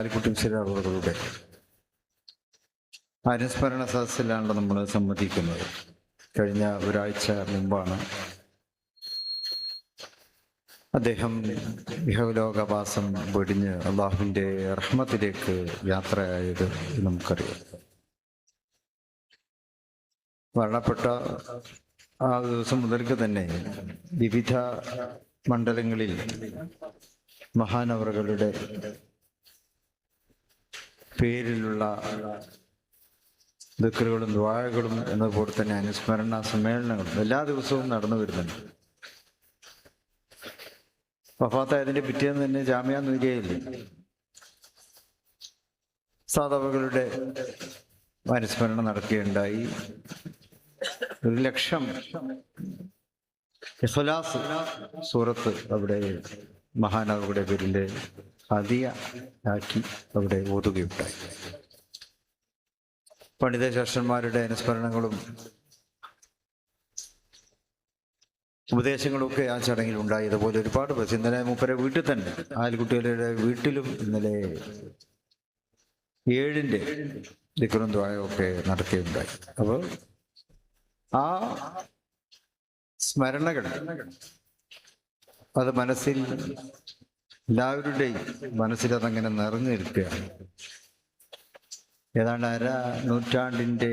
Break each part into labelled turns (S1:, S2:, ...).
S1: അവരുടെ അനുസ്മരണ സദസ്സിലാണ് നമ്മൾ സംബന്ധിക്കുന്നത്. കഴിഞ്ഞ ഒരാഴ്ച മുമ്പാണ് അദ്ദേഹം ഇഹലോകവാസം വെടിഞ്ഞ് അള്ളാഹുവിൻ്റെ റഹ്മത്തിലേക്ക് യാത്രയായത് നമുക്കറിയാം. മരണപ്പെട്ട ആ ദിവസം മുതൽക്ക് തന്നെ വിവിധ മണ്ഡലങ്ങളിൽ മഹാനവറുകളുടെ പേരിലുള്ള ദിക്റുകളും ദുആകളും എന്നതുപോലെ തന്നെ അനുസ്മരണ സമ്മേളനങ്ങളും എല്ലാ ദിവസവും നടന്നു വരുന്നുണ്ട്. വഫാത്തായതിൻ്റെ പിറ്റേന്ന് തന്നെ ജാമിയ നൂരിയയിൽ സാധവകളുടെ അനുസ്മരണം നടക്കുകയുണ്ടായി. 1,00,000 ഇഖ്ലാസ് സൂറത്ത് അവിടെ മഹാനവറുടെ പേരിൽ ഹദിയ ആക്കി അവിടെ ഓതുകയുണ്ടായി. പണ്ഡിത ശാസ്ത്രന്മാരുടെ അനുസ്മരണങ്ങളും ഉപദേശങ്ങളൊക്കെ ആ ചടങ്ങിൽ ഉണ്ടായി. അതുപോലെ ഒരുപാട് പേർ ഇന്നലെ മൂപ്പരെ വീട്ടിൽ തന്നെ ആൽക്കുട്ടികളുടെ വീട്ടിലും ഇന്നലെ 7-ന്റെ ദിക്റും ദുആയൊക്കെ നടത്തിയുണ്ടായി. അപ്പോൾ ആ സ്മരണകൾ അത് മനസ്സിൽ എല്ലാവരുടെയും മനസ്സിൽ അതങ്ങനെ നിറഞ്ഞു നിൽക്കുകയാണ്. ഏതാണ്ട് 1/2 നൂറ്റാണ്ടിൻ്റെ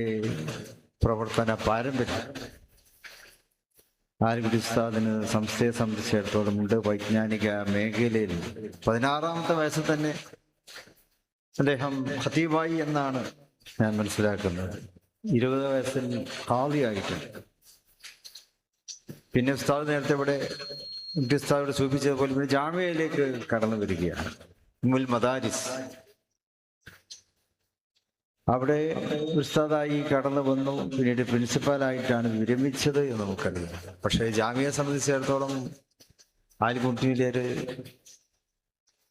S1: പ്രവർത്തന പാരമ്പര്യം ആലിക്കുട്ടി ഉസ്താദിന് സംസ്ഥയെ സംബന്ധിച്ചിടത്തോളം ഉണ്ട്. വൈജ്ഞാനിക മേഖലയിൽ 16-ാമത്തെ വയസ്സിൽ തന്നെ അദ്ദേഹം ഖതീബായി എന്നാണ് ഞാൻ മനസ്സിലാക്കുന്നത്. 20 വയസ്സിൽ ഖാദിയായിട്ടുണ്ട്. പിന്നെ ഉസ്താദ് നേരത്തെ ഇവിടെ ഉസ്താദോട് സൂചിപ്പിച്ചതുപോലെ പിന്നെ ജാമിയയിലേക്ക് കടന്നു വരികയാണ്. ഉമ്മുൽ മദാരിസ് അവിടെ ഉസ്താദായി കടന്നു വന്നു. പിന്നീട് പ്രിൻസിപ്പാലായിട്ടാണ് വിരമിച്ചത് എന്ന് നമുക്കറിയാം. പക്ഷേ ജാമിയയെ സംബന്ധിച്ചിടത്തോളം ആലിക്കുട്ടിയിലെ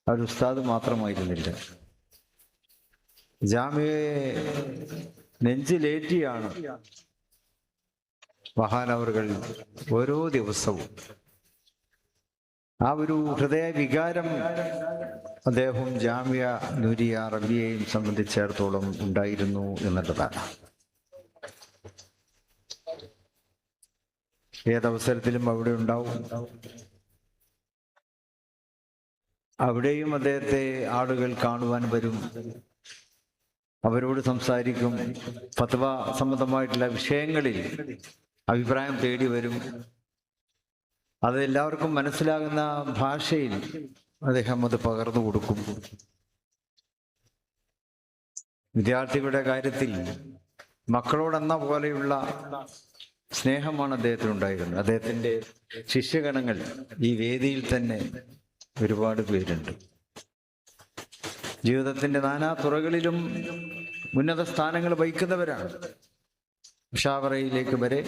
S1: ഒരു ഉസ്താദ് മാത്രമായിരുന്നില്ല. ജാമിയയെ നെഞ്ചിലേറ്റിയാണ് മഹാനവറുകൾ ഓരോ ദിവസവും ആ ഒരു ഹൃദയ വികാരം അദ്ദേഹം ജാമിയ നൂരിയ റബിയയും സംബന്ധിച്ചിടത്തോളം ഉണ്ടായിരുന്നു എന്നുള്ളതാണ്. ഏതവസരത്തിലും അവിടെ ഉണ്ടാവും. അവിടെയും അദ്ദേഹത്തെ ആളുകൾ കാണുവാൻ വരും, അവരോട് സംസാരിക്കും. ഫത്വ സംബന്ധമായിട്ടുള്ള വിഷയങ്ങളിൽ അഭിപ്രായം തേടി വരും. അത് എല്ലാവർക്കും മനസ്സിലാകുന്ന ഭാഷയിൽ അദ്ദേഹം അത് പകർന്നു കൊടുക്കും. വിദ്യാർത്ഥികളുടെ കാര്യത്തിൽ മക്കളോടെന്ന പോലെയുള്ള സ്നേഹമാണ് അദ്ദേഹത്തിനുണ്ടായിരുന്നത്. അദ്ദേഹത്തിൻ്റെ ശിഷ്യഗണങ്ങൾ ഈ വേദിയിൽ തന്നെ ഒരുപാട് പേരുണ്ട്. ജീവിതത്തിൻ്റെ നാനാ തുറകളിലും ഉന്നത സ്ഥാനങ്ങൾ വഹിക്കുന്നവരാണ്. മുഷാവറയിലേക്ക് വരെ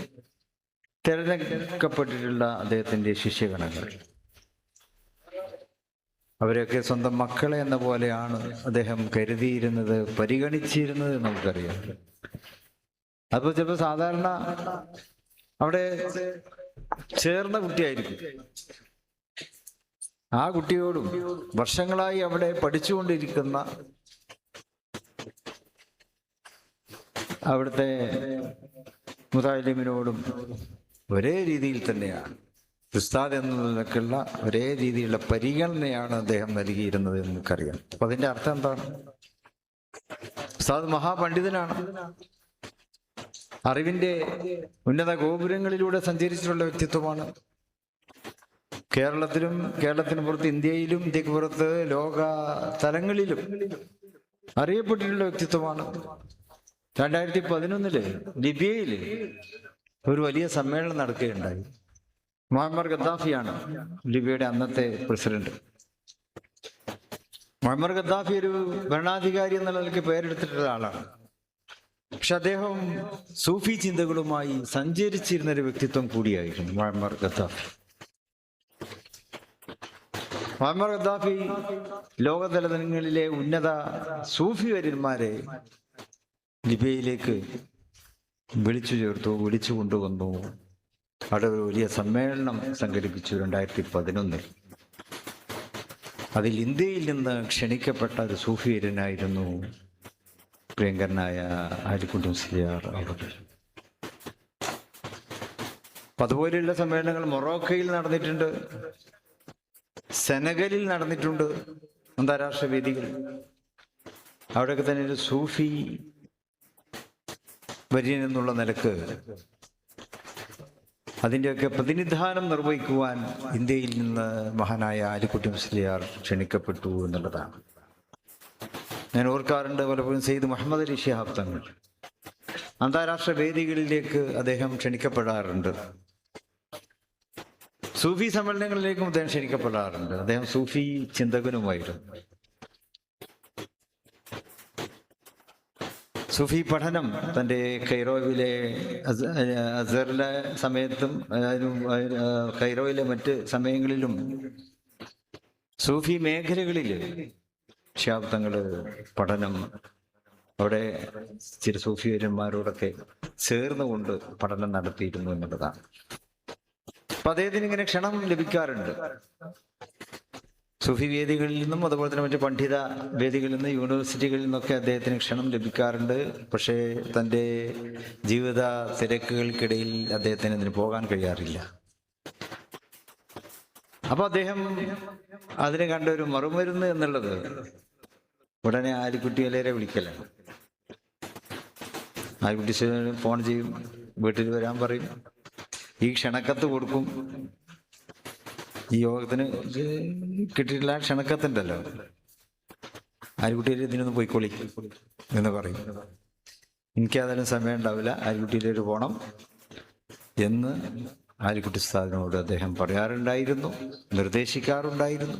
S1: തിരഞ്ഞെടുക്കപ്പെട്ടിട്ടുള്ള അദ്ദേഹത്തിൻ്റെ ശിഷ്യഗണങ്ങൾ, അവരെയൊക്കെ സ്വന്തം മക്കളെ എന്ന പോലെയാണ് അദ്ദേഹം കരുതിയിരുന്നത്, പരിഗണിച്ചിരുന്നത് നമുക്കറിയാം. അപ്പോൾ ചിലപ്പോൾ സാധാരണ അവിടെ ചേർന്ന കുട്ടിയായിരിക്കും. ആ കുട്ടിയോടും വർഷങ്ങളായി അവിടെ പഠിച്ചുകൊണ്ടിരിക്കുന്ന അവിടുത്തെ മുതാലിമിനോടും ഒരേ രീതിയിൽ തന്നെയാണ്, ഉസ്താദ് എന്നതിനൊക്കെയുള്ള ഒരേ രീതിയിലുള്ള പരിഗണനയാണ് അദ്ദേഹം നൽകിയിരുന്നത് എന്ന് നമുക്കറിയാം. അപ്പൊ അതിന്റെ അർത്ഥം എന്താണ്? ഉസ്താദ് മഹാപണ്ഡിതനാണ്. അറിവിന്റെ ഉന്നത ഗോപുരങ്ങളിലൂടെ സഞ്ചരിച്ചിട്ടുള്ള വ്യക്തിത്വമാണ്. കേരളത്തിലും കേരളത്തിന് പുറത്ത് ഇന്ത്യയിലും ഇന്ത്യക്ക് പുറത്ത് ലോക തലങ്ങളിലും അറിയപ്പെട്ടിട്ടുള്ള വ്യക്തിത്വമാണ്. 2011 ലിബിയയിൽ ഒരു വലിയ സമ്മേളനം നടക്കുകയുണ്ടായി. മുഅമ്മർ ഗദ്ദാഫിയാണ് ലിബിയയുടെ അന്നത്തെ പ്രസിഡന്റ്. മുഅമ്മർ ഗദ്ദാഫി ഒരു ഭരണാധികാരി എന്നുള്ള നിലയ്ക്ക് പേരെടുത്തിട്ടുള്ള ആളാണ്. പക്ഷെ അദ്ദേഹം സൂഫി ചിന്തകളുമായി സഞ്ചരിച്ചിരുന്ന ഒരു വ്യക്തിത്വം കൂടിയായിരുന്നു മുഅമ്മർ ഗദ്ദാഫി. മുഅമ്മർ ഗദ്ദാഫി ലോകതലങ്ങളിലെ ഉന്നത സൂഫി വര്യന്മാരെ ലിബിയയിലേക്ക് വിളിച്ചു ചേർത്തു, വിളിച്ചു കൊണ്ടുവന്നു. അവിടെ ഒരു വലിയ സമ്മേളനം സംഘടിപ്പിച്ചു 2011. അതിൽ ഇന്ത്യയിൽ നിന്ന് ക്ഷണിക്കപ്പെട്ട ഒരു സൂഫിയരനായിരുന്നു പ്രിയങ്കരനായ ആലിക്കുട്ടി മുസ്ലിയാർ അവർ. അതുപോലെയുള്ള സമ്മേളനങ്ങൾ മൊറോക്കയിൽ നടന്നിട്ടുണ്ട്, സെനഗലിൽ നടന്നിട്ടുണ്ട്, അന്താരാഷ്ട്ര വേദികൾ. അവിടെയൊക്കെ തന്നെ ഒരു സൂഫി വര്യൻ എന്നുള്ള നിലക്ക് അതിൻ്റെയൊക്കെ പ്രതിനിധാനം നിർവഹിക്കുവാൻ ഇന്ത്യയിൽ നിന്ന് മഹാനായ ആലിക്കുട്ടി മുസ്ലിയാർ ക്ഷണിക്കപ്പെട്ടു എന്നുള്ളതാണ്. ഞാൻ ഓർക്കാറുണ്ട് പലപ്പോഴും സെയ്ദ് മുഹമ്മദ് അലി ശിഹാബ് തങ്ങൾ അന്താരാഷ്ട്ര വേദികളിലേക്ക് അദ്ദേഹം ക്ഷണിക്കപ്പെടാറുണ്ട്, സൂഫി സമ്മേളനങ്ങളിലേക്കും അദ്ദേഹം ക്ഷണിക്കപ്പെടാറുണ്ട്. അദ്ദേഹം സൂഫി ചിന്തകനുമായിരുന്നു. സൂഫി പഠനം തൻ്റെ കൈറോയിലെ അസറിലെ സമയത്തും കൈറോയിലെ മറ്റ് സമയങ്ങളിലും സൂഫി മേഖലകളിൽ ശാബ്ദങ്ങൾ പഠനം അവിടെ ചില സൂഫിവര്യന്മാരോടൊക്കെ ചേർന്നുകൊണ്ട് പഠനം നടത്തിയിരുന്നു എന്നുള്ളതാണ്. അപ്പൊ അദ്ദേഹത്തിന് ഇങ്ങനെ ക്ഷണം ലഭിക്കാറുണ്ട് സൂഫി വേദികളിൽ നിന്നും, അതുപോലെ തന്നെ മറ്റു പണ്ഡിത വേദികളിൽ നിന്നും, യൂണിവേഴ്സിറ്റികളിൽ നിന്നൊക്കെ അദ്ദേഹത്തിന് ക്ഷണം ലഭിക്കാറുണ്ട്. പക്ഷേ തൻ്റെ ജീവിത തിരക്കുകൾക്കിടയിൽ അദ്ദേഹത്തിന് ഇതിന് പോകാൻ കഴിയാറില്ല. അപ്പൊ അദ്ദേഹം അതിന് കണ്ട ഒരു മറുമരുന്ന് എന്നുള്ളത് ഉടനെ ആലിക്കുട്ടിയലേരെ വിളിക്കലാണ്. ആലിക്കുട്ടി ഫോൺ ചെയ്യും, വീട്ടിൽ വരാൻ പറയും, ഈ ക്ഷണക്കത്ത് കൊടുക്കും. ഈ യോഗത്തിന് കിട്ടിയിട്ടുള്ള ക്ഷണക്കത്തുണ്ടല്ലോ, ആലിക്കുട്ടിയിൽ ഇതിനൊന്ന് പോയിക്കോളി എന്ന് പറയും. എനിക്കതിനും സമയം ഉണ്ടാവില്ല, ആലിക്കുട്ടിയിലേക്ക് പോകണം എന്ന് ആലിക്കുട്ടി ഉസ്താദിനോട് അദ്ദേഹം പറയാറുണ്ടായിരുന്നു, നിർദ്ദേശിക്കാറുണ്ടായിരുന്നു.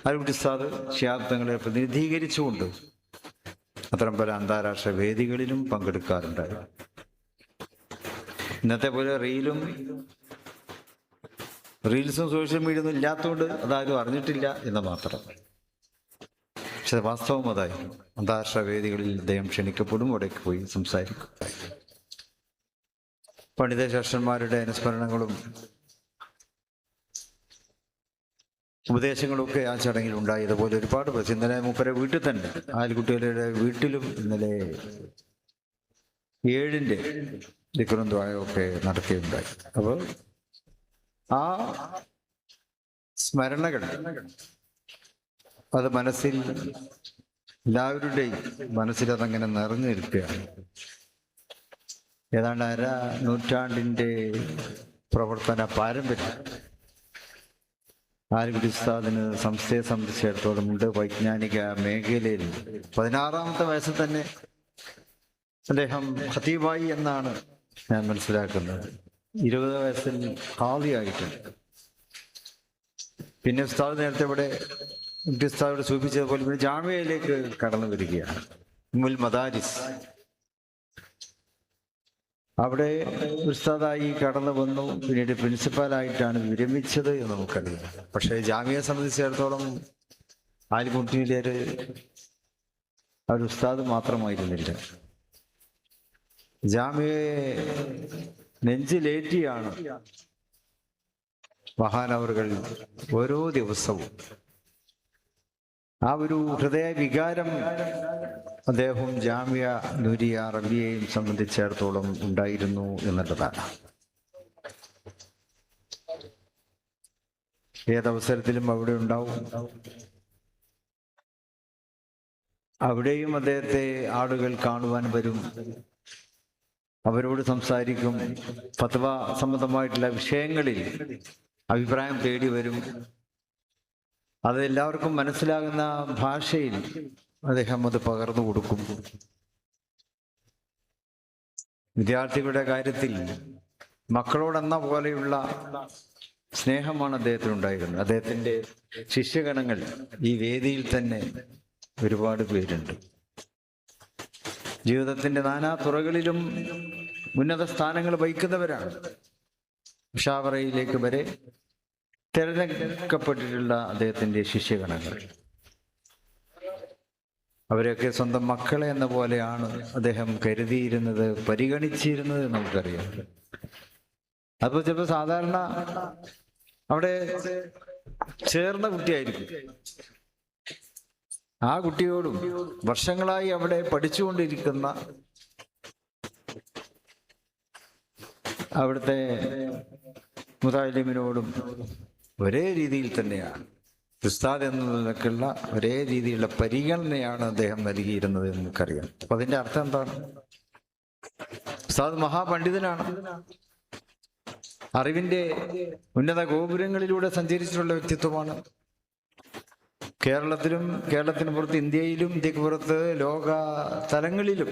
S1: ആലിക്കുട്ടി ഉസ്താദ് ശിഹാബ് തങ്ങളെ പ്രതിനിധീകരിച്ചുകൊണ്ട് അത്തരം പല അന്താരാഷ്ട്ര വേദികളിലും പങ്കെടുക്കാറുണ്ടായിരുന്നു. ഇന്നത്തെ പോലെ റീൽസും സോഷ്യൽ മീഡിയ ഒന്നും ഇല്ലാത്തതുകൊണ്ട് അതാരും അറിഞ്ഞിട്ടില്ല എന്ന് മാത്രം. പക്ഷെ വാസ്തവം അതായി. അന്താരാഷ്ട്ര വേദികളിൽ അദ്ദേഹം ക്ഷണിക്കപ്പെടും, അവിടേക്ക് പോയി സംസാരിക്കും. പണ്ഡിത ശാസ്ത്രന്മാരുടെ അനുസ്മരണങ്ങളും ഉപദേശങ്ങളൊക്കെ ആ ചടങ്ങിൽ ഉണ്ടായി. ഇതുപോലെ ഒരുപാട് പ്രശ്നം. ഇന്നലെ മൂപ്പരെ വീട്ടിൽ തന്നെ, ആലിക്കുട്ടികളുടെ വീട്ടിലും ഇന്നലെ 7-ന്റെ ദിക്റും ദുആയൊക്കെ നടത്തിയുണ്ടായി. അപ്പോൾ ആ സ്മരണകൾ അത് മനസ്സിൽ എല്ലാവരുടെയും മനസ്സിൽ അതങ്ങനെ നിറഞ്ഞു നിൽക്കുകയാണ്. ഏതാണ്ട് 1/2 നൂറ്റാണ്ടിൻ്റെ പ്രവർത്തന പാരമ്പര്യം ആലിക്കുട്ടി ഉസ്താദിന് സംസ്ഥയെ സംബന്ധിച്ചിടത്തോളം ഉണ്ട്. വൈജ്ഞാനിക മേഖലയിൽ 16-ാമത്തെ വയസ്സിൽ തന്നെ അദ്ദേഹം ഖതീബായി എന്നാണ് ഞാൻ മനസ്സിലാക്കുന്നത്. 20 വയസ്സിൽ ഖാദിയായിട്ടുണ്ട്. പിന്നെ ഉസ്താദ് നേരത്തെ ഇവിടെ ഉസ്താദോട് സൂചിപ്പിച്ചതുപോലെ പിന്നെ ജാമിയയിലേക്ക് കടന്നു വരികയാണ്. ഉമ്മുൽ മദാരിസ് അവിടെ ഉസ്താദായി കടന്നു വന്നു. പിന്നീട് പ്രിൻസിപ്പാലായിട്ടാണ് വിരമിച്ചത് എന്ന് നമുക്കറിയാം. പക്ഷേ ജാമിയയെ സംബന്ധിച്ചിടത്തോളം ആലിക്കുട്ടിയിലെ ഒരു ഉസ്താദ് മാത്രമായിരുന്നില്ല. ജാമിയയെ നെഞ്ചിലേറ്റിയാണ് മഹാനവറുകൾ ഓരോ ദിവസവും. ആ ഒരു ഹൃദയ വികാരം അദ്ദേഹം ജാമിയ നൂരിയ റബിയയും സംബന്ധിച്ചിടത്തോളം ഉണ്ടായിരുന്നു എന്നുള്ളതാണ്. ഏതവസരത്തിലും അവിടെ ഉണ്ടാവും. അവിടെയും അദ്ദേഹത്തെ ആളുകൾ കാണുവാൻ വരും, അവരോട് സംസാരിക്കും. ഫത്വ സംബന്ധമായിട്ടുള്ള വിഷയങ്ങളിൽ അഭിപ്രായം തേടി വരും. അത് എല്ലാവർക്കും മനസ്സിലാകുന്ന ഭാഷയിൽ അദ്ദേഹം അത് പകർന്നു കൊടുക്കും. വിദ്യാർത്ഥികളുടെ കാര്യത്തിൽ മക്കളോടെന്ന പോലെയുള്ള സ്നേഹമാണ് അദ്ദേഹത്തിനുണ്ടായിരുന്നത്. അദ്ദേഹത്തിൻ്റെ ശിഷ്യഗണങ്ങൾ ഈ വേദിയിൽ തന്നെ ഒരുപാട് പേരുണ്ട്. ജീവിതത്തിൻ്റെ നാനാ തുറകളിലും ഉന്നത സ്ഥാനങ്ങൾ വഹിക്കുന്നവരാണ്. മുഷാവറയിലേക്ക് വരെ തിരഞ്ഞെടുക്കപ്പെട്ടിട്ടുള്ള അദ്ദേഹത്തിൻ്റെ ശിഷ്യഗണങ്ങൾ, അവരെയൊക്കെ സ്വന്തം മക്കളെ എന്ന പോലെയാണ് അദ്ദേഹം കരുതിയിരുന്നത്, പരിഗണിച്ചിരുന്നത് നമുക്കറിയാം. അപ്പോൾ ചിലപ്പോൾ സാധാരണ അവിടെ ചേർന്ന കുട്ടിയായിരിക്കും. ആ കുട്ടിയോടും വർഷങ്ങളായി അവിടെ പഠിച്ചുകൊണ്ടിരിക്കുന്ന അവിടുത്തെ മുതാലിമിനോടും ഒരേ രീതിയിൽ തന്നെയാണ്, ഉസ്താദ് എന്നതിനൊക്കെയുള്ള ഒരേ രീതിയിലുള്ള പരിഗണനയാണ് അദ്ദേഹം നൽകിയിരുന്നത് എന്ന് നമുക്കറിയാം. അപ്പൊ അതിന്റെ അർത്ഥം എന്താണ്? ഉസ്താദ് മഹാപണ്ഡിതനാണ്, അറിവിന്റെ ഉന്നത ഗോപുരങ്ങളിലൂടെ സഞ്ചരിച്ചിട്ടുള്ള വ്യക്തിത്വമാണ്. കേരളത്തിന് പുറത്ത്, ഇന്ത്യയിലും ഇന്ത്യക്ക് പുറത്ത് ലോക തലങ്ങളിലും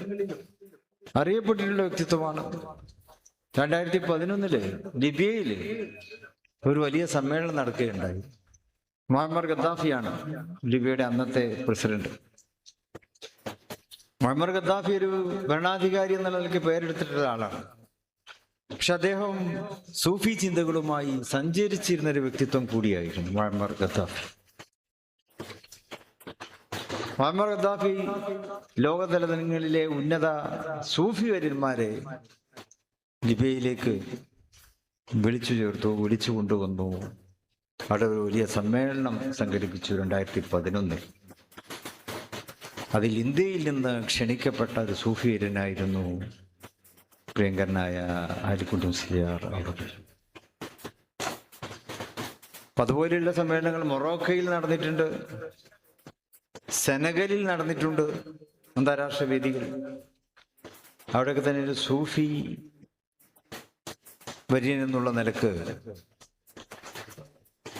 S1: അറിയപ്പെട്ടിട്ടുള്ള വ്യക്തിത്വമാണ്. 2011 ലിബിയയില് ഒരു വലിയ സമ്മേളനം നടക്കുകയുണ്ടായി. മുഹമ്മർ ഗദ്ദാഫിയാണ് ലിബിയയുടെ അന്നത്തെ പ്രസിഡന്റ്. മുഹമ്മർ ഗദ്ദാഫി ഒരു ഭരണാധികാരി എന്നുള്ള നിലയ്ക്ക് പേരെടുത്തിട്ടുള്ള ആളാണ്. പക്ഷെ അദ്ദേഹം സൂഫി ചിന്തകളുമായി സഞ്ചരിച്ചിരുന്ന ഒരു വ്യക്തിത്വം കൂടിയായിരുന്നു മുഹമ്മർ ഗദ്ദാഫി. മുഹമ്മർ ഗദ്ദാഫി ലോകതലങ്ങളിലെ ഉന്നത സൂഫി വര്യന്മാരെ ലിബിയയിലേക്ക് വിളിച്ചു ചേർത്തു, വിളിച്ചു കൊണ്ടുവന്നു. അവിടെ ഒരു വലിയ സമ്മേളനം സംഘടിപ്പിച്ചു 2011. അതിൽ ഇന്ത്യയിൽ നിന്ന് ക്ഷണിക്കപ്പെട്ട ഒരു സൂഫി വര്യനായിരുന്നു പ്രിയങ്കരനായ ആലിക്കുട്ടി മുസ്ലിയാർ അവർ. അതുപോലെയുള്ള സമ്മേളനങ്ങൾ മൊറോക്കയിൽ നടന്നിട്ടുണ്ട്, സെനഗലിൽ നടന്നിട്ടുണ്ട്, അന്താരാഷ്ട്ര വേദികൾ. അവിടെയൊക്കെ തന്നെ ഒരു സൂഫി വര്യൻ എന്നുള്ള നിലക്ക്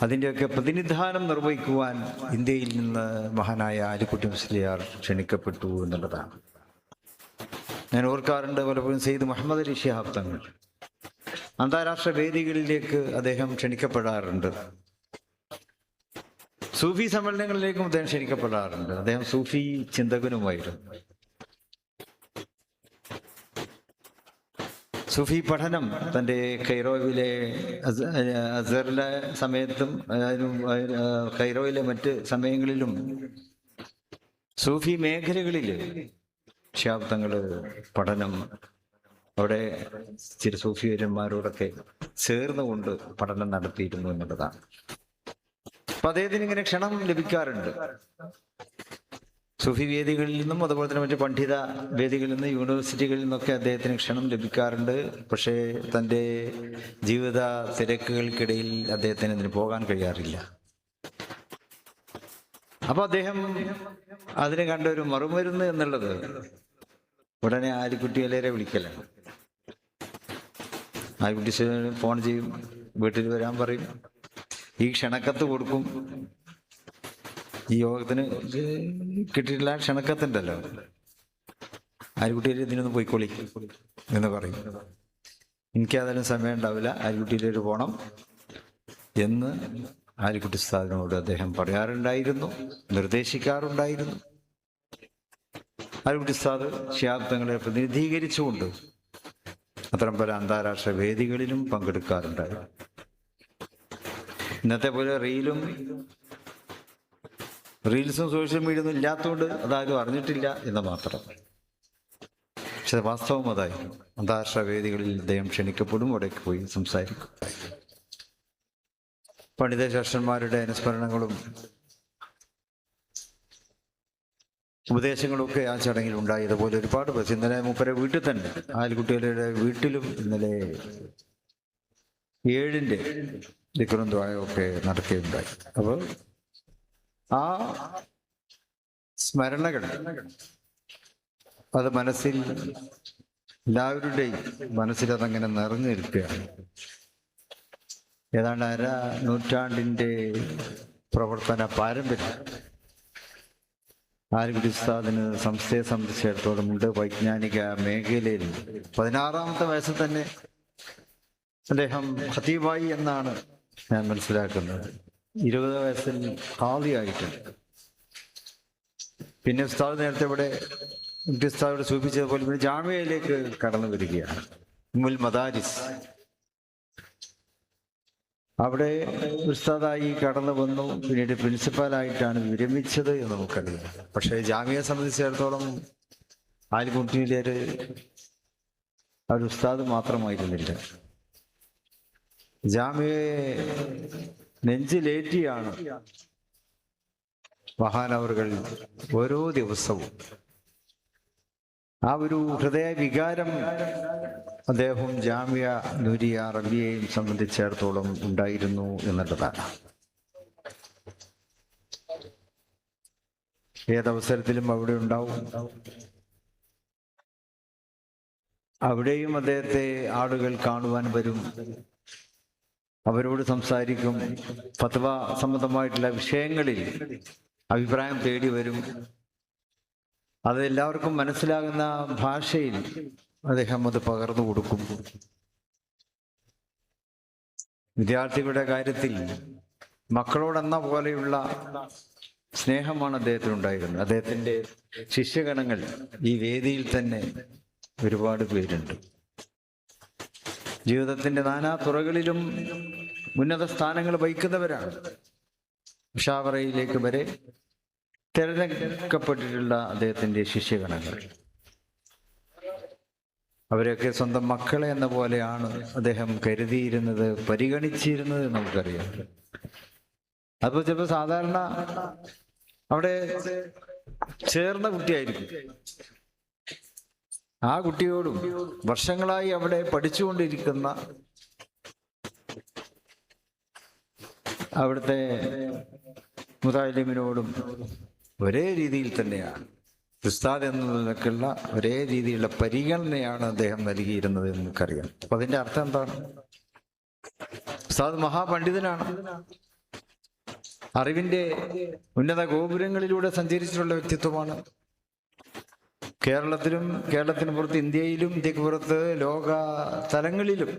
S1: അതിൻ്റെയൊക്കെ പ്രതിനിധാനം നിർവഹിക്കുവാൻ ഇന്ത്യയിൽ നിന്ന് മഹാനായ ആലിക്കുട്ടി മുസ്ലിയാർ ക്ഷണിക്കപ്പെട്ടു എന്നുള്ളതാണ്. ഞാൻ ഓർക്കാറുണ്ട് പലപ്പോഴും സെയ്ദ് മുഹമ്മദ് അലി ശിഹാബ് തങ്ങൾ അന്താരാഷ്ട്ര വേദികളിലേക്ക് അദ്ദേഹം ക്ഷണിക്കപ്പെടാറുണ്ട്, സൂഫി സമ്മേളനങ്ങളിലേക്കും അദ്ദേഹം ക്ഷണിക്കപ്പെടാറുണ്ട്. അദ്ദേഹം സൂഫി ചിന്തകനുമായിരുന്നു. സൂഫി പഠനം തൻ്റെ കൈറോയിലെ അസറിലെ സമയത്തും കൈറോയിലെ മറ്റ് സമയങ്ങളിലും സൂഫി മേഖലകളിൽ ശിഹാബ് തങ്ങൾ പഠനം അവിടെ ചില സൂഫി വര്യന്മാരോടൊക്കെ ചേർന്നുകൊണ്ട് പഠനം നടത്തിയിരുന്നു എന്നുള്ളതാണ്. അപ്പൊ അദ്ദേഹത്തിന് ഇങ്ങനെ ക്ഷണം ലഭിക്കാറുണ്ട് സൂഫി വേദികളിൽ നിന്നും, അതുപോലെ തന്നെ മറ്റു പണ്ഡിത വേദികളിൽ നിന്നും, യൂണിവേഴ്സിറ്റികളിൽ നിന്നൊക്കെ അദ്ദേഹത്തിന് ക്ഷണം ലഭിക്കാറുണ്ട്. പക്ഷേ തൻ്റെ ജീവിത തിരക്കുകൾക്കിടയിൽ അദ്ദേഹത്തിന് ഇതിന് പോകാൻ കഴിയാറില്ല. അപ്പൊ അദ്ദേഹം അതിന് കണ്ട ഒരു മറുമരുന്ന് എന്നുള്ളത് ഉടനെ ആലിക്കുട്ടിയലേരെ വിളിക്കലാണ്. ആലിക്കുട്ടി ഫോൺ ചെയ്യും, വീട്ടിൽ വരാൻ പറയും, ഈ ക്ഷണക്കത്ത് കൊടുക്കും. ഈ യോഗത്തിന് കിട്ടിയിട്ടില്ല ക്ഷണക്കത്തുണ്ടല്ലോ, ആലിക്കുട്ടിയിൽ ഇതിനൊന്ന് പോയിക്കോളി എന്ന് പറയും. എനിക്കതിനും സമയം ഉണ്ടാവില്ല, ആലിക്കുട്ടിയിലേക്ക് പോകണം എന്ന് ആലിക്കുട്ടി ഉസ്താദിനോട് അദ്ദേഹം പറയാറുണ്ടായിരുന്നു, നിർദ്ദേശിക്കാറുണ്ടായിരുന്നു. ആലിക്കുട്ടി ഉസ്താദ് ശിഹാബ് തങ്ങളെ പ്രതിനിധീകരിച്ചുകൊണ്ട് അത്തരം പല അന്താരാഷ്ട്ര വേദികളിലും പങ്കെടുക്കാറുണ്ടായിരുന്നു. ഇന്നത്തെ പോലെ റീൽസും സോഷ്യൽ മീഡിയ ഒന്നും ഇല്ലാത്തതുകൊണ്ട് അതാരും അറിഞ്ഞിട്ടില്ല എന്ന് മാത്രം. പക്ഷെ വാസ്തവം അതായിരുന്നു. അന്താരാഷ്ട്ര വേദികളിൽ അദ്ദേഹം ക്ഷണിക്കപ്പെടും, അവിടേക്ക് പോയി സംസാരിക്കും. പണ്ഡിത ശാസ്ത്രന്മാരുടെ അനുസ്മരണങ്ങളും ഉപദേശങ്ങളും ഒക്കെ ആ ചടങ്ങിൽ ഉണ്ടായി. അതുപോലെ ഒരുപാട് ബസ് ഇന്നലെ മൂപ്പരെ വീട്ടിൽ തന്നെ, ആലിക്കുട്ടികളുടെ വീട്ടിലും ഇന്നലെ 7-ന്റെ ദിക്റും ദുആയും ഒക്കെ നടക്കുകയുണ്ടായി. അപ്പോൾ ആ സ്മരണകൾ അത് മനസ്സിൽ എല്ലാവരുടെയും മനസ്സിൽ അതങ്ങനെ നിറഞ്ഞിരിക്കുകയാണ്. ഏതാണ്ട് 1/2 നൂറ്റാണ്ടിന്റെ പ്രവർത്തന പാരമ്പര്യം ആലിക്കുട്ടി ഉസ്താദിന് സംസ്ഥയെ സംബന്ധിച്ചിടത്തോളം ഉണ്ട്. വൈജ്ഞാനിക മേഖലയിൽ 16-ാമത്തെ വയസ്സിൽ തന്നെ അദ്ദേഹം ഖതീബായി എന്നാണ് ഞാൻ മനസ്സിലാക്കുന്നത്. 20 വയസ്സിൽ ഖാദിയായിട്ടുണ്ട്. പിന്നെ ഉസ്താദ് നേരത്തെ ഇവിടെ ഉസ്താദോട് സൂചിപ്പിച്ചതുപോലെ പിന്നെ ജാമിയയിലേക്ക് കടന്നു വരികയാണ്. ഉമ്മുൽ മദാരിസ് അവിടെ ഉസ്താദായി കടന്നു വന്നു. പിന്നീട് പ്രിൻസിപ്പാലായിട്ടാണ് വിരമിച്ചത് എന്ന് നമുക്കറിയാം. പക്ഷേ ജാമിയയെ സംബന്ധിച്ചിടത്തോളം ആലിക്കുട്ടിയിലെ ഒരു ഉസ്താദ് മാത്രമായിരുന്നില്ല. ജാമിയയെ നെഞ്ചിലേറ്റിയാണ് മഹാനവറുകൾ ഓരോ ദിവസവും ആ ഒരു ഹൃദയ വികാരം അദ്ദേഹവും ജാമിയ നൂരിയ റബിയയും സംബന്ധിച്ചിടത്തോളം ഉണ്ടായിരുന്നു എന്നുള്ളതാണ്. ഏതവസരത്തിലും അവിടെ ഉണ്ടാവും. അവിടെയും അദ്ദേഹത്തെ ആളുകൾ കാണുവാൻ വരും, അവരോട് സംസാരിക്കും, ഫത്വ സംബന്ധമായിട്ടുള്ള വിഷയങ്ങളിൽ അഭിപ്രായം തേടി വരും. അത് എല്ലാവർക്കും മനസ്സിലാകുന്ന ഭാഷയിൽ അദ്ദേഹം അത് പകർന്നു കൊടുക്കും. വിദ്യാർത്ഥികളുടെ കാര്യത്തിൽ മക്കളോടെന്ന പോലെയുള്ള സ്നേഹമാണ് അദ്ദേഹത്തിനുണ്ടായിരുന്നത്. അദ്ദേഹത്തിൻ്റെ ശിഷ്യഗണങ്ങൾ ഈ വേദിയിൽ തന്നെ ഒരുപാട് പേരുണ്ട്. ജീവിതത്തിൻ്റെ നാനാ തുറകളിലും ഉന്നത സ്ഥാനങ്ങൾ വഹിക്കുന്നവരാണ്. മുഷാവറയിലേക്ക് വരെ തിരഞ്ഞെടുക്കപ്പെട്ടിട്ടുള്ള അദ്ദേഹത്തിൻ്റെ ശിഷ്യഗണങ്ങൾ, അവരെയൊക്കെ സ്വന്തം മക്കളെ എന്ന പോലെയാണ് അദ്ദേഹം കരുതിയിരുന്നത്, പരിഗണിച്ചിരുന്നത് നമുക്കറിയാം. അപ്പോൾ ചിലപ്പോൾ സാധാരണ അവിടെ ചേർന്ന കുട്ടിയായിരിക്കും, ആ കുട്ടിയോടും വർഷങ്ങളായി അവിടെ പഠിച്ചുകൊണ്ടിരിക്കുന്ന അവിടുത്തെ മുതാലിമിനോടും ഒരേ രീതിയിൽ തന്നെയാണ്, ഉസ്താദ് എന്നതിനൊക്കെയുള്ള ഒരേ രീതിയിലുള്ള പരിഗണനയാണ് അദ്ദേഹം നൽകിയിരുന്നത് എന്ന് നമുക്കറിയാം. അപ്പൊ അതിന്റെ അർത്ഥം എന്താണ്? ഉസ്താദ് മഹാപണ്ഡിതനാണ്, അറിവിന്റെ ഉന്നത ഗോപുരങ്ങളിലൂടെ സഞ്ചരിച്ചിട്ടുള്ള വ്യക്തിത്വമാണ്. കേരളത്തിന് പുറത്ത്, ഇന്ത്യയിലും ഇന്ത്യക്ക് പുറത്ത് ലോക തലങ്ങളിലും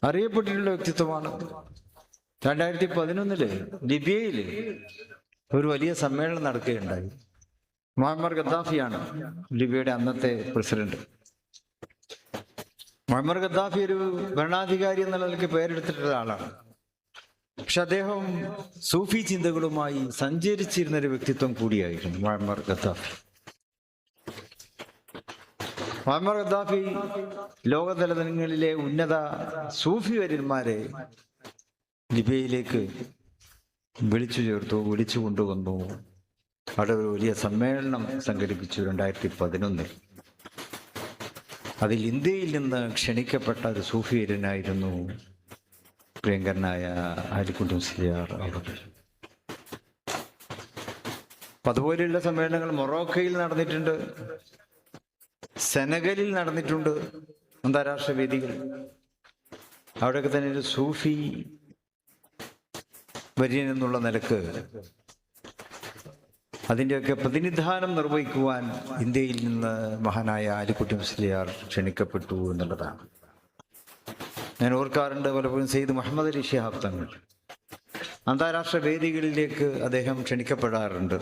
S1: അറിയപ്പെട്ടിട്ടുള്ള വ്യക്തിത്വമാണ്. 2011 ലിബിയയില് ഒരു വലിയ സമ്മേളനം നടക്കുകയുണ്ടായി. മുഹമ്മർ ഗദ്ദാഫിയാണ് ലിബിയയുടെ അന്നത്തെ പ്രസിഡന്റ്. മുഹമ്മർ ഗദ്ദാഫി ഒരു ഭരണാധികാരി എന്നുള്ള നിലയ്ക്ക് പേരെടുത്തിട്ടുള്ള ആളാണ്. പക്ഷെ അദ്ദേഹം സൂഫി ചിന്തകളുമായി സഞ്ചരിച്ചിരുന്ന ഒരു വ്യക്തിത്വം കൂടിയായിരുന്നു മുഹമ്മർ ഗദ്ദാഫി. മുഹമ്മർ ഗദ്ദാഫി ലോകതലങ്ങളിലെ ഉന്നത സൂഫി വര്യന്മാരെ ലിബിയയിലേക്ക് വിളിച്ചു ചേർത്തു, വിളിച്ചു കൊണ്ടുവന്നു. അവിടെ ഒരു വലിയ സമ്മേളനം സംഘടിപ്പിച്ചു 2011. അതിൽ ഇന്ത്യയിൽ നിന്ന് ക്ഷണിക്കപ്പെട്ട ഒരു സൂഫി വര്യനായിരുന്നു പ്രിയങ്കരനായ ആലിക്കുട്ടി മുസ്ലിയാർ അവർ. അതുപോലെയുള്ള സമ്മേളനങ്ങൾ മൊറോക്കയിൽ നടന്നിട്ടുണ്ട്, സെനഗലിൽ നടന്നിട്ടുണ്ട്, അന്താരാഷ്ട്ര വേദികൾ. അവിടെയൊക്കെ തന്നെ ഒരു സൂഫി വര്യൻ എന്നുള്ള നിലക്ക് അതിൻ്റെയൊക്കെ പ്രതിനിധാനം നിർവഹിക്കുവാൻ ഇന്ത്യയിൽ നിന്ന് മഹാനായ ആലിക്കുട്ടി മുസ്ലിയാർ ക്ഷണിക്കപ്പെട്ടു എന്നുള്ളതാണ്. ഞാൻ ഓർക്കാറുണ്ട് പലപ്പോഴും സെയ്ദ് മുഹമ്മദ് അലി ശിഹാബ് തങ്ങൾ അന്താരാഷ്ട്ര വേദികളിലേക്ക് അദ്ദേഹം ക്ഷണിക്കപ്പെടാറുണ്ട്,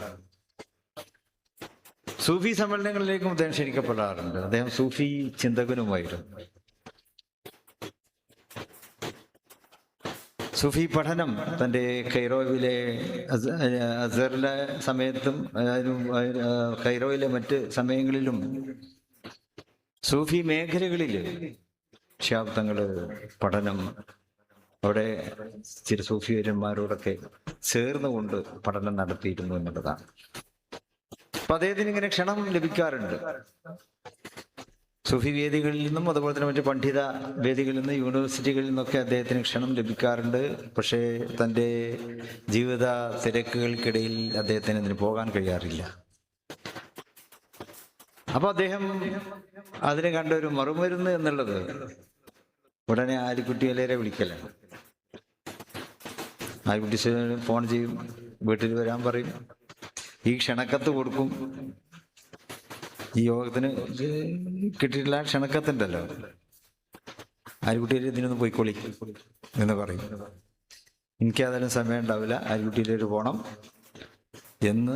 S1: സൂഫി സമ്മേളനങ്ങളിലേക്കും അദ്ദേഹം ക്ഷണിക്കപ്പെടാറുണ്ട്. അദ്ദേഹം സൂഫി ചിന്തകനുമായിരുന്നു. സൂഫി പഠനം തൻ്റെ കൈറോയിലെ അസറിലെ സമയത്തും കൈറോയിലെ മറ്റ് സമയങ്ങളിലും സൂഫി മേഖലകളിൽ ശിഹാബ് തങ്ങൾ പഠനം അവിടെ ചില സൂഫി വര്യന്മാരോടൊക്കെ ചേർന്നുകൊണ്ട് പഠനം നടത്തിയിരുന്നു എന്നുള്ളതാണ്. അപ്പൊ അദ്ദേഹത്തിന് ഇങ്ങനെ ക്ഷണം ലഭിക്കാറുണ്ട് സൂഫി വേദികളിൽ നിന്നും, അതുപോലെ തന്നെ മറ്റു പണ്ഡിത വേദികളിൽ നിന്നും, യൂണിവേഴ്സിറ്റികളിൽ നിന്നൊക്കെ അദ്ദേഹത്തിന് ക്ഷണം ലഭിക്കാറുണ്ട്. പക്ഷേ തൻ്റെ ജീവിത തിരക്കുകൾക്കിടയിൽ അദ്ദേഹത്തിന് ഇതിന് പോകാൻ കഴിയാറില്ല. അപ്പൊ അദ്ദേഹം അതിന് കണ്ട ഒരു മറുമരുന്ന് എന്നുള്ളത് ഉടനെ ആലിക്കുട്ടി അലേരെ വിളിക്കലാണ്. ആലിക്കുട്ടി ഫോൺ ചെയ്യും, വീട്ടിൽ വരാൻ പറയും, ഈ ക്ഷണക്കത്ത് കൊടുക്കും. ഈ യോഗത്തിന് കിട്ടിയിട്ടുള്ള ക്ഷണക്കത്തുണ്ടല്ലോ, ആലിക്കുട്ടിയിൽ ഇതിനൊന്ന് പോയിക്കൊള്ളി എന്ന് പറയും. എനിക്കതിനും സമയം ഉണ്ടാവില്ല, ആലിക്കുട്ടിയിലേക്ക് പോകണം എന്ന്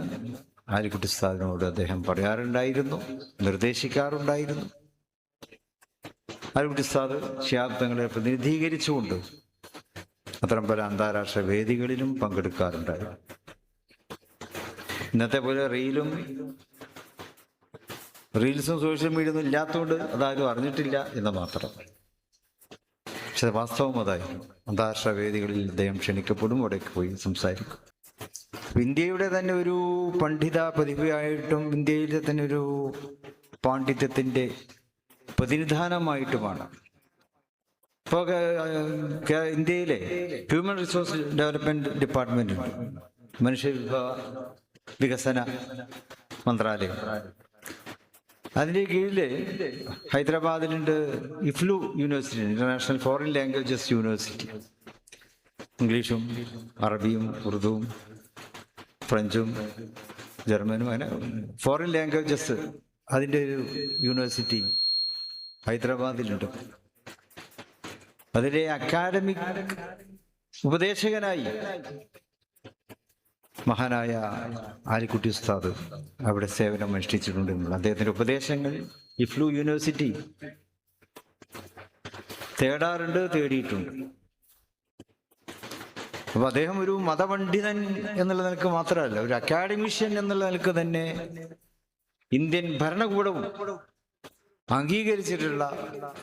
S1: ആലിക്കുട്ടി ഉസ്താദിനോട് അദ്ദേഹം പറയാറുണ്ടായിരുന്നു, നിർദ്ദേശിക്കാറുണ്ടായിരുന്നു. ആലിക്കുട്ടി ഉസ്താദ് ശിഹാബ് തങ്ങളെ പ്രതിനിധീകരിച്ചുകൊണ്ട് അത്തരം പല അന്താരാഷ്ട്ര വേദികളിലും പങ്കെടുക്കാറുണ്ടായിരുന്നു. ഇന്നത്തെ പോലെ റീൽസും സോഷ്യൽ മീഡിയ ഒന്നും ഇല്ലാത്തതുകൊണ്ട് അതാരും അറിഞ്ഞിട്ടില്ല എന്ന് മാത്രം. പക്ഷെ വാസ്തവം അതായിരുന്നു. അന്താരാഷ്ട്ര വേദികളിൽ അദ്ദേഹം ക്ഷണിക്കപ്പെടും, അവിടേക്ക് പോയി സംസാരിക്കും. ഇന്ത്യയുടെ തന്നെ ഒരു പണ്ഡിത പ്രതിഭയായിട്ടും ഇന്ത്യയിലെ തന്നെ ഒരു പാണ്ഡിത്യത്തിൻ്റെ പ്രതിനിധാനമായിട്ടുമാണ്. ഇപ്പോൾ ഇന്ത്യയിലെ ഹ്യൂമൻ റിസോഴ്സ് ഡെവലപ്മെന്റ് ഡിപ്പാർട്ട്മെന്റ് ഉണ്ട്, മനുഷ്യ വികസന മന്ത്രാലയം. അതിൻ്റെ കീഴിൽ ഹൈദരാബാദിലുണ്ട് EFLU university, international foreign languages university. ഇംഗ്ലീഷും അറബിയും ഉറുദുവും ഫ്രഞ്ചും ജർമ്മനും അങ്ങനെ ഫോറിൻ ലാംഗ്വേജസ് അതിൻ്റെ ഒരു യൂണിവേഴ്സിറ്റി ഹൈദരാബാദിലുണ്ട്. അതിലെ അക്കാഡമിക് ഉപദേശകനായി മഹാനായ ആലിക്കുട്ടി ഉസ്താദ് അവിടെ സേവനം അനുഷ്ഠിച്ചിട്ടുണ്ട് എന്നുള്ള അദ്ദേഹത്തിൻ്റെ ഉപദേശങ്ങൾ ഇഫ്ലു യൂണിവേഴ്സിറ്റി തേടാറുണ്ട്, തേടിയിട്ടുണ്ട്. അപ്പൊ അദ്ദേഹം ഒരു മതപണ്ഡിതൻ എന്നുള്ള നിലക്ക് മാത്രമല്ല, ഒരു അക്കാഡമിഷ്യൻ എന്നുള്ള നിലക്ക് തന്നെ ഇന്ത്യൻ ഭരണകൂടവും അംഗീകരിച്ചിട്ടുള്ള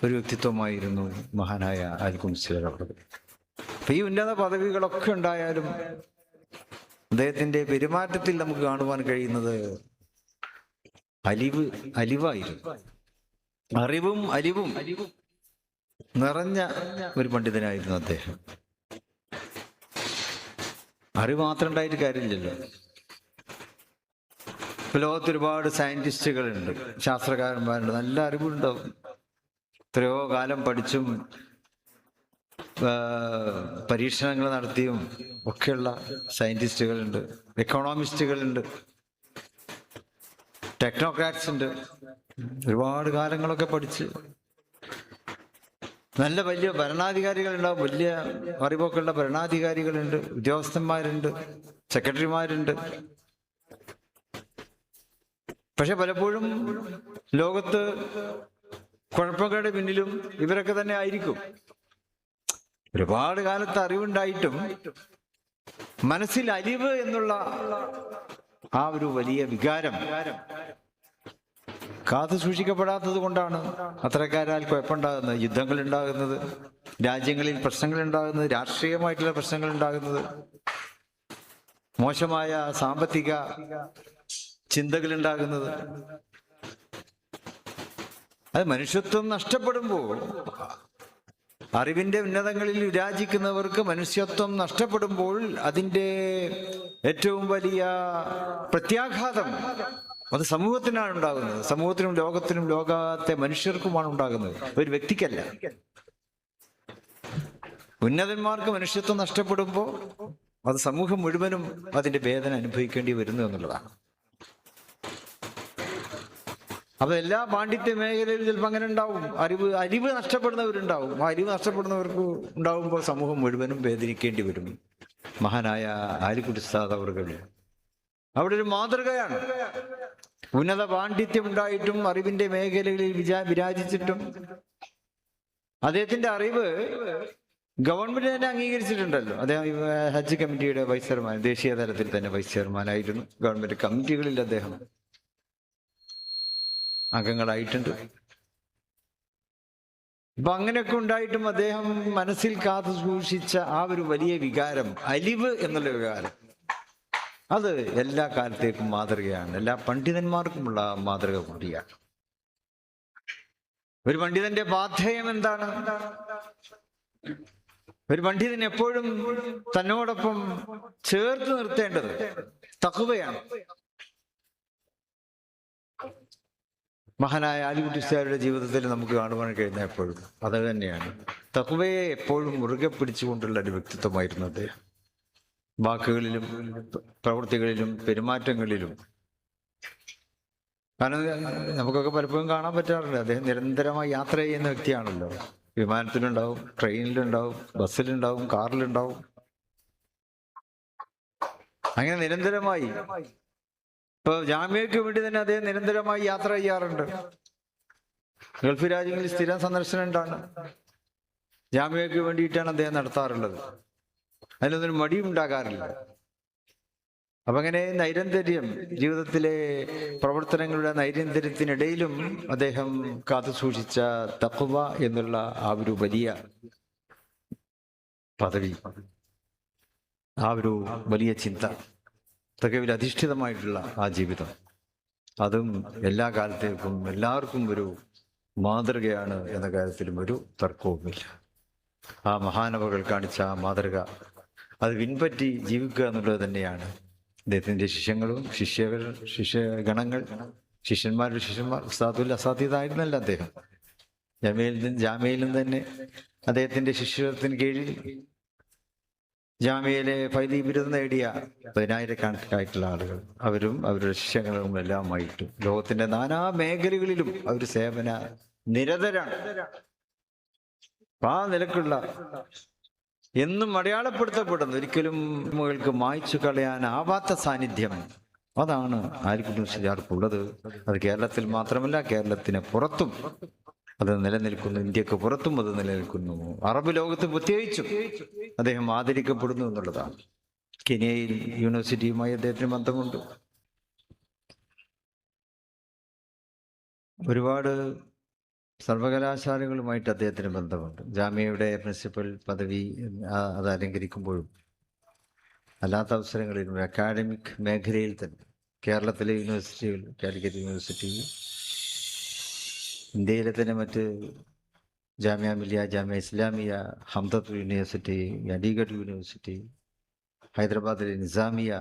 S1: ഒരു വ്യക്തിത്വമായിരുന്നു മഹാനായ ആലിക്കുട്ടി ഉസ്താദ്. അപ്പൊ ഈ ഉന്നത പദവികളൊക്കെ ഉണ്ടായാലും അദ്ദേഹത്തിന്റെ പെരുമാറ്റത്തിൽ നമുക്ക് കാണുവാൻ കഴിയുന്നത് അലിവായിരുന്നു. അറിവും അലിവും നിറഞ്ഞ ഒരു പണ്ഡിതനായിരുന്നു അദ്ദേഹം. അറിവ് മാത്രം ഉണ്ടായിട്ട് കാര്യമില്ലല്ലോ. ഇപ്പൊ ലോകത്ത് ഒരുപാട് സയന്റിസ്റ്റുകളുണ്ട്, ശാസ്ത്രകാരന്മാരുണ്ട്, നല്ല അറിവുണ്ടാവും. എത്രയോ കാലം പഠിച്ചും പരീക്ഷണങ്ങൾ നടത്തിയും ഒക്കെയുള്ള സയന്റിസ്റ്റുകളുണ്ട്, എക്കോണമിസ്റ്റുകളുണ്ട്, ടെക്നോക്രാറ്റ്സ് ഉണ്ട്. ഒരുപാട് കാലങ്ങളൊക്കെ പഠിച്ച് നല്ല വലിയ ഭരണാധികാരികളുണ്ടാവും, വലിയ അറിവൊക്കെയുള്ള ഭരണാധികാരികളുണ്ട്, ഉദ്യോഗസ്ഥന്മാരുണ്ട്, സെക്രട്ടറിമാരുണ്ട്. പക്ഷെ പലപ്പോഴും ലോകത്ത് കുഴപ്പങ്ങളുടെ പിന്നിലും ഇവരൊക്കെ തന്നെ ആയിരിക്കും. ഒരുപാട് കാലത്ത് അറിവുണ്ടായിട്ടും മനസ്സിൽ അലിവ് എന്നുള്ള ആ ഒരു വലിയ വികാരം കാത്തു സൂക്ഷിക്കപ്പെടാത്തത് കൊണ്ടാണ് അത്തരക്കാരാൽ കുഴപ്പമുണ്ടാകുന്നത്, യുദ്ധങ്ങൾ ഉണ്ടാകുന്നത്, രാജ്യങ്ങളിൽ പ്രശ്നങ്ങൾ ഉണ്ടാകുന്നത്, രാഷ്ട്രീയമായിട്ടുള്ള പ്രശ്നങ്ങൾ ഉണ്ടാകുന്നത്, മോശമായ സാമ്പത്തിക ചിന്തകൾ ഉണ്ടാകുന്നത്. അത് മനുഷ്യത്വം നഷ്ടപ്പെടുമ്പോൾ, അറിവിന്റെ ഉന്നതങ്ങളിൽ വിരാജിക്കുന്നവർക്ക് മനുഷ്യത്വം നഷ്ടപ്പെടുമ്പോൾ അതിൻ്റെ ഏറ്റവും വലിയ പ്രത്യാഘാതം അത് സമൂഹത്തിനാണ് ഉണ്ടാകുന്നത്. സമൂഹത്തിനും ലോകത്തിനും ലോകത്തെ മനുഷ്യർക്കുമാണ് ഉണ്ടാകുന്നത്, ഒരു വ്യക്തിക്കല്ല. ഉന്നതന്മാർക്ക് മനുഷ്യത്വം നഷ്ടപ്പെടുമ്പോൾ അത് സമൂഹം മുഴുവനും അതിന്റെ വേദന അനുഭവിക്കേണ്ടി വരുന്നു എന്നുള്ളതാണ്. അപ്പൊ എല്ലാ പാണ്ഡിത്യ മേഖലയിലും ചിലപ്പോൾ അങ്ങനെ ഉണ്ടാവും. അരിവ് നഷ്ടപ്പെടുന്നവരുണ്ടാവും. ആ അരിവ് നഷ്ടപ്പെടുന്നവർക്ക് ഉണ്ടാവുമ്പോൾ സമൂഹം മുഴുവനും വേദനിക്കേണ്ടി വരും. മഹാനായ ആലിക്കുട്ടി ഉസ്താദ് അവർകൾ അവിടെ ഒരു മാതൃകയാണ്. ഉന്നത പാണ്ഡിത്യം ഉണ്ടായിട്ടും അറിവിന്റെ മേഖലകളിൽ വിരാജിച്ചിട്ടും അദ്ദേഹത്തിന്റെ അറിവ് ഗവൺമെന്റ് തന്നെ അംഗീകരിച്ചിട്ടുണ്ടല്ലോ. അദ്ദേഹം ഹജ്ജ് കമ്മിറ്റിയുടെ വൈസ് ചെയർമാൻ, ദേശീയ തലത്തിൽ തന്നെ വൈസ് ചെയർമാനായിരുന്നു. ഗവൺമെന്റ് കമ്മിറ്റികളിൽ അദ്ദേഹം അംഗങ്ങളായിട്ടുണ്ട്. അപ്പൊ അങ്ങനെയൊക്കെ ഉണ്ടായിട്ടും അദ്ദേഹം മനസ്സിൽ കാത്തു സൂക്ഷിച്ച ആ ഒരു വലിയ വികാരം, അലിവ് എന്നുള്ള വികാരം, അത് എല്ലാ കാലത്തേക്കും മാതൃകയാണ്. എല്ലാ പണ്ഡിതന്മാർക്കുമുള്ള മാതൃക കൂടിയാണ്. ഒരു പണ്ഡിതന്റെ പാഥേയം എന്താണ്? ഒരു പണ്ഡിതൻ എപ്പോഴും തന്നോടൊപ്പം ചേർത്ത് നിർത്തേണ്ടത് തഖ്വയാണ്. മഹാനായ ആലിക്കുട്ടി ഉസ്താദിന്റെ ജീവിതത്തിൽ നമുക്ക് കാണുവാൻ കഴിയുന്ന എപ്പോഴും അത് തന്നെയാണ്. തഖ്വയെ എപ്പോഴും മുറുകെ പിടിച്ചുകൊണ്ടുള്ള ഒരു വ്യക്തിത്വമായിരുന്നു അദ്ദേഹം. വാക്കുകളിലും പ്രവൃത്തികളിലും പെരുമാറ്റങ്ങളിലും. കാരണം നമുക്കൊക്കെ പലപ്പോഴും കാണാൻ പറ്റാറുണ്ട്, അദ്ദേഹം നിരന്തരമായി യാത്ര ചെയ്യുന്ന വ്യക്തിയാണല്ലോ. വിമാനത്തിലുണ്ടാവും, ട്രെയിനിലുണ്ടാവും, ബസ്സിലുണ്ടാവും, കാറിലുണ്ടാവും. അങ്ങനെ നിരന്തരമായി ഇപ്പൊ ജാമ്യയ്ക്ക് വേണ്ടി തന്നെ അദ്ദേഹം നിരന്തരമായി യാത്ര ചെയ്യാറുണ്ട്. ഗൾഫ് രാജ്യങ്ങളിൽ സ്ഥിരം സന്ദർശനം ഉണ്ടാണ്. ജാമ്യയ്ക്ക് വേണ്ടിയിട്ടാണ് അദ്ദേഹം നടത്താറുള്ളത്. അതിനൊന്നും മടിയും ഉണ്ടാകാറില്ല. അപ്പൊ അങ്ങനെ നൈരന്തര്യം, ജീവിതത്തിലെ പ്രവർത്തനങ്ങളുടെ നൈരന്തര്യത്തിനിടയിലും അദ്ദേഹം കാത്തു സൂക്ഷിച്ച തഖ്വ എന്നുള്ള ആ ഒരു വലിയ പദവി, ആ ഒരു വലിയ ചിന്ത, തികവിൽ അധിഷ്ഠിതമായിട്ടുള്ള ആ ജീവിതം, അതും എല്ലാ കാലത്തേക്കും എല്ലാവർക്കും ഒരു മാതൃകയാണ് എന്ന കാര്യത്തിലും ഒരു തർക്കവുമില്ല. ആ മഹാനവകൾ കാണിച്ച ആ മാതൃക അത് പിൻപറ്റി ജീവിക്കുക എന്നുള്ളത് തന്നെയാണ് അദ്ദേഹത്തിൻ്റെ ശിഷ്യങ്ങളും ശിഷ്യഗണങ്ങൾ, ശിഷ്യന്മാരുടെ ശിഷ്യന്മാർ. ഉസ്താദുൽ അസാദീദായിരുന്നല്ല അദ്ദേഹം. ജാമ്യയിലും തന്നെ അദ്ദേഹത്തിൻ്റെ ശിഷ്യത്തിന് കീഴിൽ ജാമ്യയിലെ ഫൈദി ബിരുദം നേടിയ 10,000-കണക്കായിട്ടുള്ള ആളുകൾ, അവരും അവരുടെ ശിഷ്യങ്ങളും എല്ലാമായിട്ട് ലോകത്തിന്റെ നാനാ മേഖലകളിലും അവർ സേവന നിരതരാണ്. ആ നിലക്കുള്ള എന്നും അടയാളപ്പെടുത്തപ്പെടുന്ന, ഒരിക്കലും നമ്മൾക്ക് മായ്ച്ചു കളയാനാവാത്ത സാന്നിധ്യം അതാണ് ആലിക്കുട്ടി മുസ്ലിയാർക്കുള്ളത്. അത് കേരളത്തിൽ മാത്രമല്ല, കേരളത്തിന് പുറത്തും അത് നിലനിൽക്കുന്നു, ഇന്ത്യക്ക് പുറത്തും അത് നിലനിൽക്കുന്നു, അറബ് ലോകത്ത് പ്രത്യേകിച്ചും അദ്ദേഹം ആദരിക്കപ്പെടുന്നു എന്നുള്ളതാണ്. കെനിയയിൽ യൂണിവേഴ്സിറ്റിയുമായി അദ്ദേഹത്തിന് ബന്ധമുണ്ട്. ഒരുപാട് സർവകലാശാലകളുമായിട്ട് അദ്ദേഹത്തിന് ബന്ധമുണ്ട്. ജാമ്യയുടെ പ്രിൻസിപ്പൽ പദവി അത് അലങ്കരിക്കുമ്പോഴും അല്ലാത്ത അവസരങ്ങളിലും അക്കാഡമിക് മേഖലയിൽ തന്നെ കേരളത്തിലെ യൂണിവേഴ്സിറ്റികൾ, കാലിക്കറ്റ് യൂണിവേഴ്സിറ്റി, ഇന്ത്യയിലെ തന്നെ മറ്റ് ജാമ്യ മില്ലിയ, ജാമ്യ ഇസ്ലാമിയ, ഹംദത്ത് യൂണിവേഴ്സിറ്റി, അലിഗഡ് യൂണിവേഴ്സിറ്റി, ഹൈദരാബാദിലെ നിസാമിയ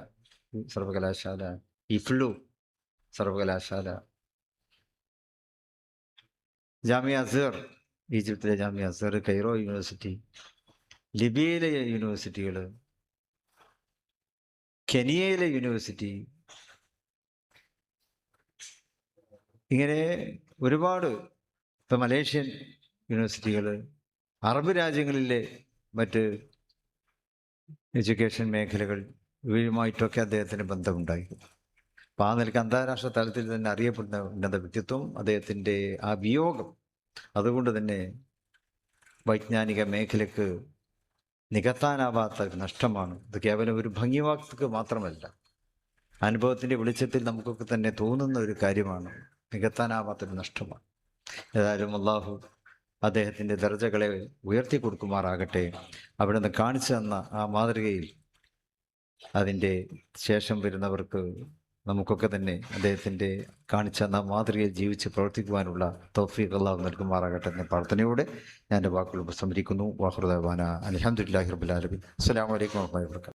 S1: സർവകലാശാല, ഇഫ്ലു സർവകലാശാല, ജാമ്യ അസ്ഹർ, ഈജിപ്തിലെ ജാമ്യ അസ്ഹർ, കൈറോ യൂണിവേഴ്സിറ്റി, ലിബിയയിലെ യൂണിവേഴ്സിറ്റികൾ, കെനിയയിലെ യൂണിവേഴ്സിറ്റി, ഇങ്ങനെ ഒരുപാട്, ഇപ്പം മലേഷ്യൻ യൂണിവേഴ്സിറ്റികൾ, അറബ് രാജ്യങ്ങളിലെ മറ്റ് എഡ്യൂക്കേഷൻ മേഖലകൾ, ഇവയുമായിട്ടൊക്കെ അദ്ദേഹത്തിന് ബന്ധമുണ്ടായി. അപ്പം ആ നിലയ്ക്ക് അന്താരാഷ്ട്ര തലത്തിൽ തന്നെ അറിയപ്പെടുന്ന ഉന്നത വ്യക്തിത്വം, അദ്ദേഹത്തിൻ്റെ ആ വിയോഗം അതുകൊണ്ട് തന്നെ വൈജ്ഞാനിക മേഖലക്ക് നികത്താനാവാത്ത നഷ്ടമാണ്. ഇത് കേവലം ഒരു ഭംഗിവാക്ക് മാത്രമല്ല, അനുഭവത്തിൻ്റെ വെളിച്ചത്തിൽ നമുക്കൊക്കെ തന്നെ തോന്നുന്ന ഒരു കാര്യമാണ്, നികത്താനാവാത്തൊരു നഷ്ടമാണ്. ഏതായാലും അള്ളാഹു അദ്ദേഹത്തിൻ്റെ ദർജകളെ ഉയർത്തി കൊടുക്കുമാറാകട്ടെ. അവിടെ നിന്ന് കാണിച്ചു തന്ന ആ മാതൃകയിൽ അതിൻ്റെ ശേഷം വരുന്നവർക്ക് നമുക്കൊക്കെ തന്നെ അദ്ദേഹത്തിൻ്റെ കാണിച്ച തന്ന മാതൃകയിൽ ജീവിച്ച് പ്രവർത്തിക്കുവാനുള്ള തൗഫീഖ് അല്ലാഹു നൽകുമാറാകട്ടെ എന്ന പ്രാർത്ഥനയോടെ ഞാൻ എൻ്റെ വാക്കുകൾ ഉപസംഹരിക്കുന്നു. വാഖിറു ദഅ്വാനാ അൽഹംദുലില്ലാഹി റബ്ബിൽ ആലമീൻ. അസ്സലാമു അലൈക്കും വറഹ്മത്തുള്ളാഹി വബറകാതുഹു.